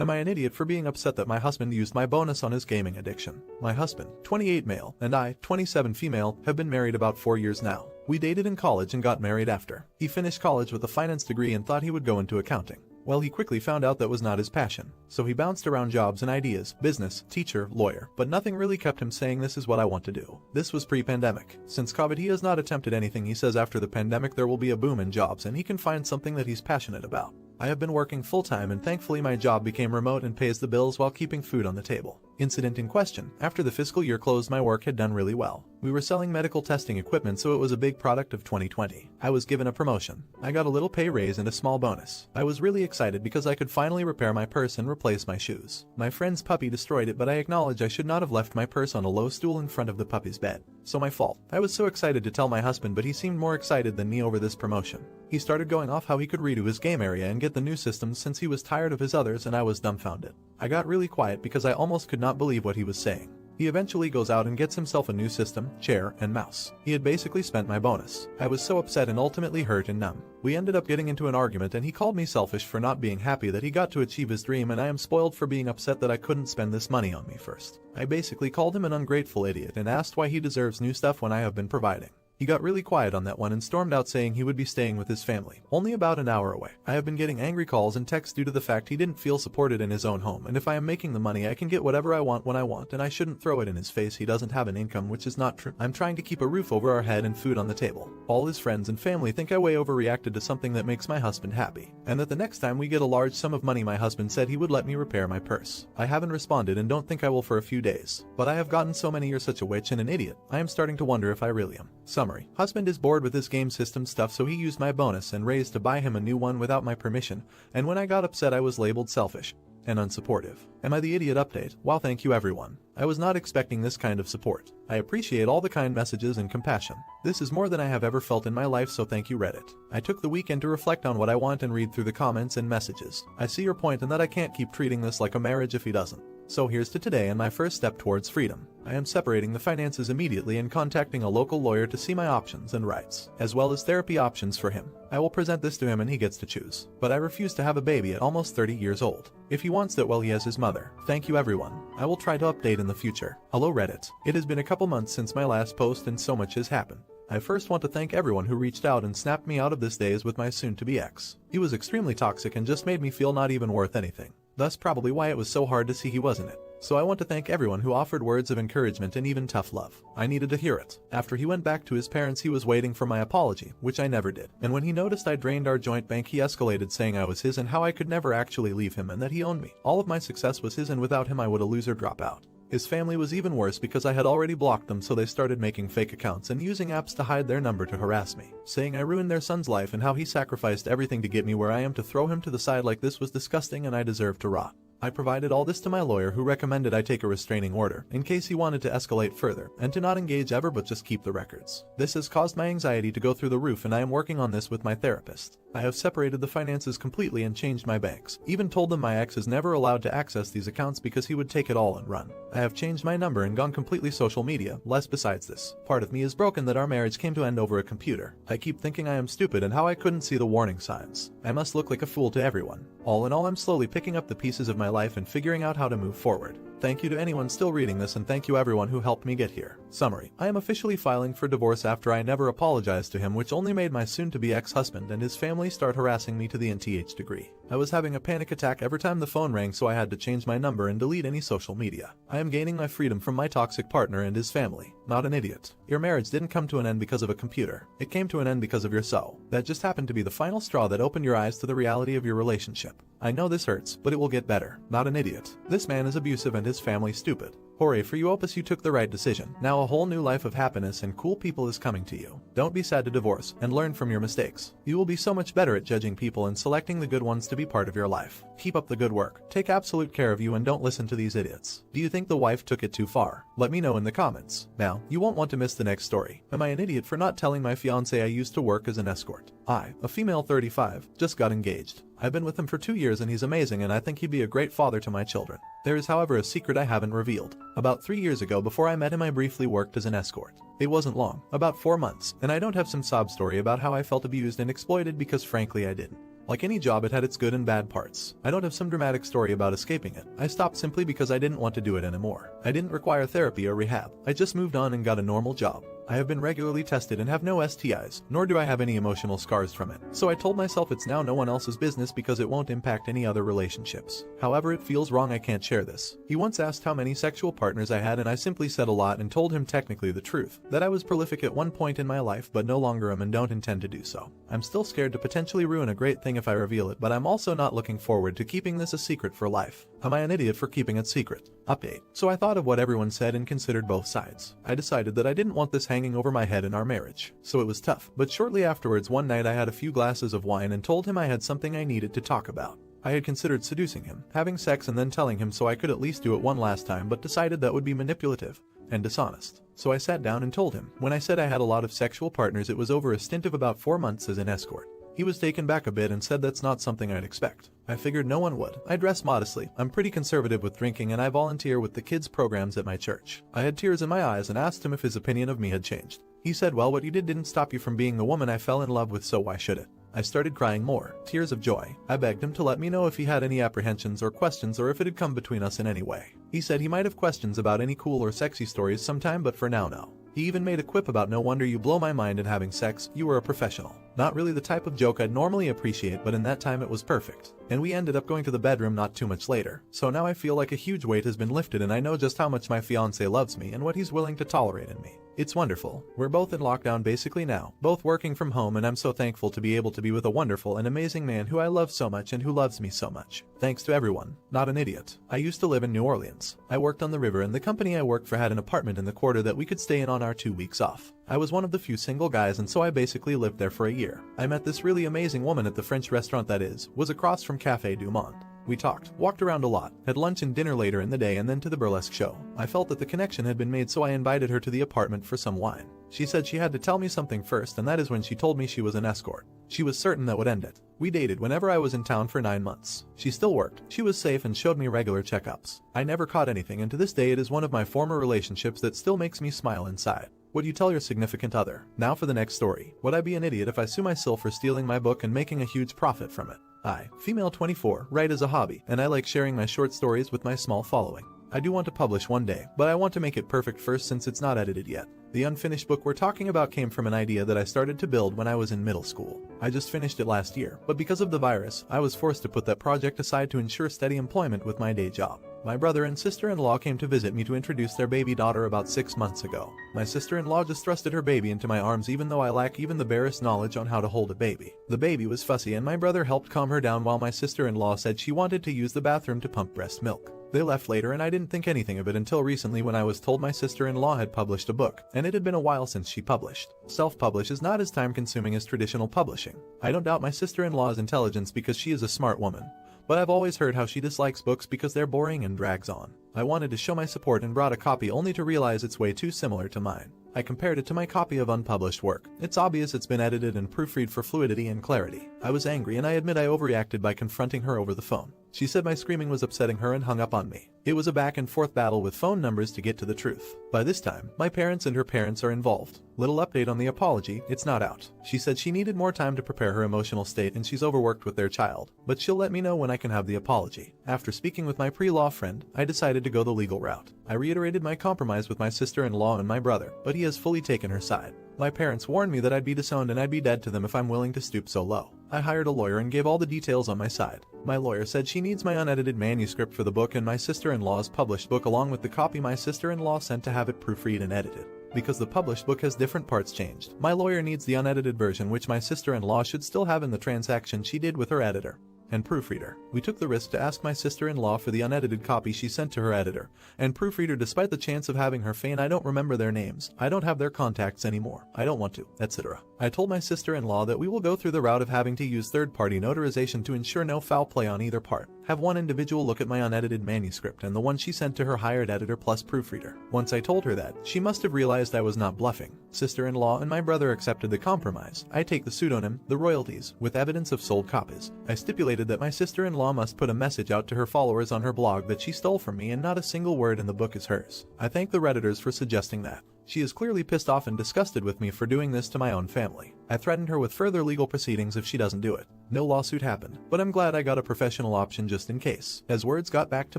Am I an idiot for being upset that my husband used my bonus on his gaming addiction? My husband, 28 male, and I, 27 female, have been married about 4 years now. We dated in college and got married after. He finished college with a finance degree and thought he would go into accounting. Well, he quickly found out that was not his passion. So he bounced around jobs and ideas, business, teacher, lawyer, but nothing really kept him saying this is what I want to do. This was pre-pandemic. Since COVID he has not attempted anything. He says after the pandemic there will be a boom in jobs and he can find something that he's passionate about. I have been working full-time and thankfully my job became remote and pays the bills while keeping food on the table. Incident in question: after the fiscal year closed my work had done really well. We were selling medical testing equipment, so it was a big product of 2020. I was given a promotion. I got a little pay raise and a small bonus. I was really excited because I could finally repair my purse and replace my shoes. My friend's puppy destroyed it, but I acknowledge I should not have left my purse on a low stool in front of the puppy's bed. So my fault. I was so excited to tell my husband, but he seemed more excited than me over this promotion. He started going off how he could redo his game area and get the new systems since he was tired of his others, and I was dumbfounded. I got really quiet because I almost could not believe what he was saying. He eventually goes out and gets himself a new system, chair, and mouse. He had basically spent my bonus. I was so upset and ultimately hurt and numb. We ended up getting into an argument and he called me selfish for not being happy that he got to achieve his dream, and I am spoiled for being upset that I couldn't spend this money on me first. I basically called him an ungrateful idiot and asked why he deserves new stuff when I have been providing. He got really quiet on that one and stormed out saying he would be staying with his family, only about an hour away. I have been getting angry calls and texts due to the fact he didn't feel supported in his own home, and if I am making the money I can get whatever I want when I want, and I shouldn't throw it in his face he doesn't have an income, which is not true. I'm trying to keep a roof over our head and food on the table. All his friends and family think I way overreacted to something that makes my husband happy, and that the next time we get a large sum of money my husband said he would let me repair my purse. I haven't responded and don't think I will for a few days, but I have gotten so many "you're such a witch and an idiot" I am starting to wonder if I really am. Summary: husband is bored with this game system stuff, so he used my bonus and raise to buy him a new one without my permission, and when I got upset I was labeled selfish and unsupportive. Am I the idiot? Update: wow, thank you everyone. I was not expecting this kind of support. I appreciate all the kind messages and compassion. This is more than I have ever felt in my life, so thank you Reddit. I took the weekend to reflect on what I want and read through the comments and messages. I see your point and that I can't keep treating this like a marriage if he doesn't. So here's to today and my first step towards freedom. I am separating the finances immediately and contacting a local lawyer to see my options and rights, as well as therapy options for him. I will present this to him and he gets to choose. But I refuse to have a baby at almost 30 years old. If he wants that, well, he has his mother. Thank you everyone. I will try to update in the future. Hello Reddit. It has been a couple months since my last post and so much has happened. I first want to thank everyone who reached out and snapped me out of this days with my soon-to-be ex. He was extremely toxic and just made me feel not even worth anything. Thus probably why it was so hard to see he wasn't it. So I want to thank everyone who offered words of encouragement and even tough love. I needed to hear it. After he went back to his parents he was waiting for my apology, which I never did. And when he noticed I drained our joint bank he escalated, saying I was his and how I could never actually leave him and that he owned me. All of my success was his and without him I would a loser drop out. His family was even worse because I had already blocked them, so they started making fake accounts and using apps to hide their number to harass me, saying I ruined their son's life and how he sacrificed everything to get me where I am, to throw him to the side like this was disgusting and I deserved to rot. I provided all this to my lawyer, who recommended I take a restraining order in case he wanted to escalate further, and to not engage ever but just keep the records. This has caused my anxiety to go through the roof and I am working on this with my therapist. I have separated the finances completely and changed my banks, even told them my ex is never allowed to access these accounts because he would take it all and run. I have changed my number and gone completely social media, less besides this. Part of me is broken that our marriage came to end over a computer. I keep thinking I am stupid and how I couldn't see the warning signs. I must look like a fool to everyone. All in all, I'm slowly picking up the pieces of my life and figuring out how to move forward. Thank you to anyone still reading this, and thank you everyone who helped me get here. Summary: I am officially filing for divorce after I never apologized to him, which only made my soon-to-be ex-husband and his family start harassing me to the nth degree. I was having a panic attack every time the phone rang, so I had to change my number and delete any social media. I am gaining my freedom from my toxic partner and his family. Not an idiot. Your marriage didn't come to an end because of a computer. It came to an end because of your soul. That just happened to be the final straw that opened your eyes to the reality of your relationship. I know this hurts, but it will get better. Not an idiot. This man is abusive and his family stupid. Hooray for you, Opus, you took the right decision. Now a whole new life of happiness and cool people is coming to you. Don't be sad to divorce, and learn from your mistakes. You will be so much better at judging people and selecting the good ones to be part of your life. Keep up the good work. Take absolute care of you and don't listen to these idiots. Do you think the wife took it too far? Let me know in the comments. Now, you won't want to miss the next story. Am I an idiot for not telling my fiance I used to work as an escort? I, a female 35, just got engaged. I've been with him for 2 years and he's amazing and I think he'd be a great father to my children. There is, however, a secret I haven't revealed. About 3 years ago, before I met him, I briefly worked as an escort. It wasn't long, about 4 months, and I don't have some sob story about how I felt abused and exploited because frankly I didn't. Like any job, it had its good and bad parts. I don't have some dramatic story about escaping it. I stopped simply because I didn't want to do it anymore. I didn't require therapy or rehab. I just moved on and got a normal job. I have been regularly tested and have no STIs, nor do I have any emotional scars from it. So I told myself it's now no one else's business because it won't impact any other relationships. However, it feels wrong I can't share this. He once asked how many sexual partners I had, and I simply said a lot and told him technically the truth, that I was prolific at one point in my life but no longer am and don't intend to do so. I'm still scared to potentially ruin a great thing if I reveal it, but I'm also not looking forward to keeping this a secret for life. Am I an idiot for keeping it secret? Update. So I thought of what everyone said and considered both sides. I decided that I didn't want this hanging over my head in our marriage. So it was tough. But shortly afterwards, one night I had a few glasses of wine and told him I had something I needed to talk about. I had considered seducing him, having sex and then telling him so I could at least do it one last time, but decided that would be manipulative and dishonest. So I sat down and told him. When I said I had a lot of sexual partners, it was over a stint of about 4 months as an escort. He was taken back a bit and said that's not something I'd expect. I figured no one would. I dress modestly. I'm pretty conservative with drinking and I volunteer with the kids programs at my church. I had tears in my eyes and asked him if his opinion of me had changed. He said, well, what you did didn't stop you from being the woman I fell in love with, so why should it? I started crying more, tears of joy. I begged him to let me know if he had any apprehensions or questions or if it had come between us in any way. He said he might have questions about any cool or sexy stories sometime, but for now, no. He even made a quip about no wonder you blow my mind in having sex, you were a professional. Not really the type of joke I'd normally appreciate, but in that time it was perfect. And we ended up going to the bedroom not too much later. So now I feel like a huge weight has been lifted and I know just how much my fiance loves me and what he's willing to tolerate in me. It's wonderful. We're both in lockdown basically now, both working from home, and I'm so thankful to be able to be with a wonderful and amazing man who I love so much and who loves me so much. Thanks to everyone. Not an idiot. I used to live in New Orleans. I worked on the river and the company I worked for had an apartment in the quarter that we could stay in on our 2 weeks off. I was one of the few single guys and so I basically lived there for a year. I met this really amazing woman at the French restaurant that was across from Café du Monde. We talked, walked around a lot, had lunch and dinner later in the day and then to the burlesque show. I felt that the connection had been made, so I invited her to the apartment for some wine. She said she had to tell me something first, and that is when she told me she was an escort. She was certain that would end it. We dated whenever I was in town for 9 months. She still worked, she was safe and showed me regular checkups. I never caught anything, and to this day it is one of my former relationships that still makes me smile inside. Would you tell your significant other? Now for the next story. Would I be an idiot if I sue myself for stealing my book and making a huge profit from it? I, female 24, write as a hobby, and I like sharing my short stories with my small following. I do want to publish one day, but I want to make it perfect first since it's not edited yet. The unfinished book we're talking about came from an idea that I started to build when I was in middle school. I just finished it last year, but because of the virus, I was forced to put that project aside to ensure steady employment with my day job. My brother and sister-in-law came to visit me to introduce their baby daughter about 6 months ago. My sister-in-law just thrusted her baby into my arms even though I lack even the barest knowledge on how to hold a baby. The baby was fussy and my brother helped calm her down while my sister-in-law said she wanted to use the bathroom to pump breast milk. They left later and I didn't think anything of it until recently when I was told my sister-in-law had published a book, and it had been a while since she published. Self-publish is not as time-consuming as traditional publishing. I don't doubt my sister-in-law's intelligence because she is a smart woman, but I've always heard how she dislikes books because they're boring and drags on. I wanted to show my support and brought a copy only to realize it's way too similar to mine. I compared it to my copy of unpublished work. It's obvious it's been edited and proofread for fluidity and clarity. I was angry and I admit I overreacted by confronting her over the phone. She said my screaming was upsetting her and hung up on me. It was a back and forth battle with phone numbers to get to the truth. By this time, my parents and her parents are involved. Little update on the apology, it's not out. She said she needed more time to prepare her emotional state and she's overworked with their child, but she'll let me know when I can have the apology. After speaking with my pre-law friend, I decided to go the legal route. I reiterated my compromise with my sister-in-law and my brother, but he has fully taken her side. My parents warned me that I'd be disowned and I'd be dead to them if I'm willing to stoop so low. I hired a lawyer and gave all the details on my side. My lawyer said she needs my unedited manuscript for the book and my sister-in-law's published book along with the copy my sister-in-law sent to have it proofread and edited. Because the published book has different parts changed, my lawyer needs the unedited version which my sister-in-law should still have in the transaction she did with her editor and proofreader. We took the risk to ask my sister-in-law for the unedited copy she sent to her editor and proofreader despite the chance of having her feign I don't remember their names, I don't have their contacts anymore, I don't want to, etc. I told my sister-in-law that we will go through the route of having to use third-party notarization to ensure no foul play on either part. Have one individual look at my unedited manuscript and the one she sent to her hired editor plus proofreader. Once I told her that, she must have realized I was not bluffing. Sister-in-law and my brother accepted the compromise. I take the pseudonym, the royalties, with evidence of sold copies. I stipulated that my sister-in-law must put a message out to her followers on her blog that she stole from me and not a single word in the book is hers. I thank the Redditors for suggesting that. She is clearly pissed off and disgusted with me for doing this to my own family. I threatened her with further legal proceedings if she doesn't do it. No lawsuit happened, but I'm glad I got a professional option just in case, as words got back to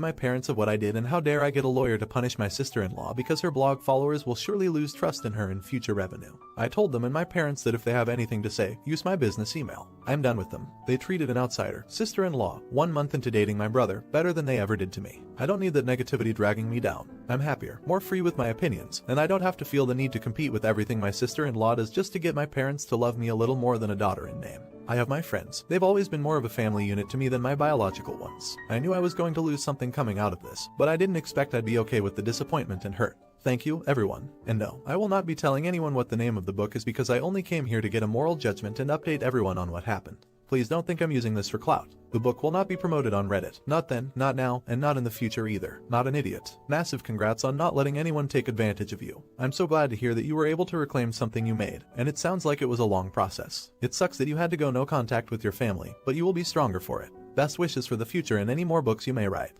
my parents of what I did and how dare I get a lawyer to punish my sister-in-law because her blog followers will surely lose trust in her in future revenue. I told them and my parents that if they have anything to say, use my business email. I'm done with them. They treated an outsider, sister-in-law, 1 month into dating my brother, better than they ever did to me. I don't need that negativity dragging me down. I'm happier, more free with my opinions, and I don't have to feel the need to compete with everything my sister-in-law does just to get my parents to love me a little more than a daughter in name. I have my friends. They've always been more of a family unit to me than my biological ones. I knew I was going to lose something coming out of this, but I didn't expect I'd be okay with the disappointment and hurt. Thank you, everyone. And no, I will not be telling anyone what the name of the book is because I only came here to get a moral judgment and update everyone on what happened. Please don't think I'm using this for clout. The book will not be promoted on Reddit. Not then, not now, and not in the future either. Not an idiot. Massive congrats on not letting anyone take advantage of you. I'm so glad to hear that you were able to reclaim something you made, and it sounds like it was a long process. It sucks that you had to go no contact with your family, but you will be stronger for it. Best wishes for the future and any more books you may write.